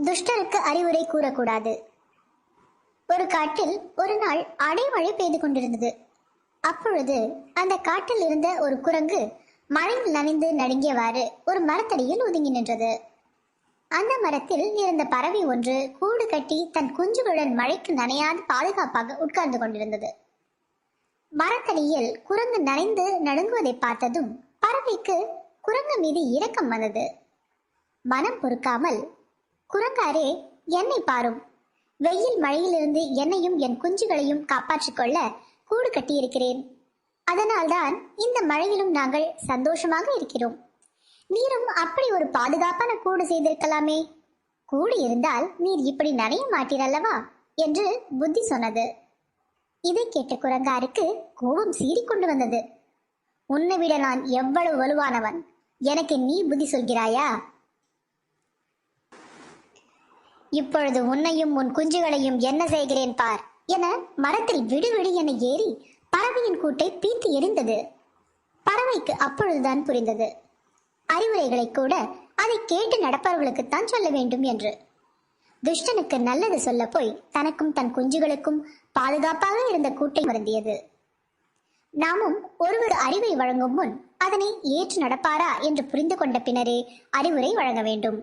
துஷ்டருக்கு அறிவுரை கூறக்கூடாது. ஒரு காட்டில் ஒரு நாள் அடைமழை பெய்து கொண்டிருந்தது. அப்பொழுது அந்த காட்டில் இருந்த ஒரு குரங்கு மழையில் நனைந்து நடுங்கியவாறு ஒரு மரத்தடியில் ஒதுங்கி நின்றது. அந்த மரத்தில் இருந்த பறவை ஒன்று கூடு கட்டி தன் குஞ்சுகளுடன் மழைக்கு நனையாது பாதுகாப்பாக உட்கார்ந்து கொண்டிருந்தது. மரத்தடியில் குரங்கு நனைந்து நடுங்குவதை பார்த்ததும் பறவைக்கு குரங்கு மீது இரக்கம் வந்தது. மனம் பொறுக்காமல், குரங்காரே, என்னை பாரும், வெயில் மழையிலிருந்து என்னையும் என் குஞ்சுகளையும் காப்பாற்றிக் கொள்ள கூடு கட்டியிருக்கிறேன். அதனால்தான் இந்த மழையிலும் நாங்கள் சந்தோஷமாக இருக்கிறோம். நீரும் அப்படி ஒரு பாதுகாப்பான கூடு செய்திருக்கலாமே. கூடு இருந்தால் நீர் இப்படி நனைய மாட்டீரல்லவா என்று புத்தி சொன்னது. இதை கேட்ட குரங்காருக்கு கோபம் சீறிக்கொண்டு வந்தது. உன்னை விட நான் எவ்வளவு வலுவானவன், எனக்கு நீ புத்தி சொல்கிறாயா? இப்பொழுது உன்னையும் உன் குஞ்சுகளையும் என்ன செய்கிறேன் பார் என மரத்தில் விடுவிடு என ஏறி பறவையின் கூட்டை பீத்து எரிந்தது. பறவைக்கு அப்பொழுதுதான் புரிந்தது, அறிவுரைகளை கூட அதை கேட்டு நடப்பவர்களுக்குத்தான் சொல்ல வேண்டும் என்று. துஷ்டனுக்கு நல்லது சொல்ல போய் தனக்கும் தன் குஞ்சுகளுக்கும் பாதுகாப்பாக இருந்த கூட்டை மறந்தியது. நாமும் ஒருவர் அறிவை வழங்கும் முன் அதனை ஏற்று நடப்பாரா என்று புரிந்து கொண்ட பின்னரே அறிவுரை வழங்க வேண்டும்.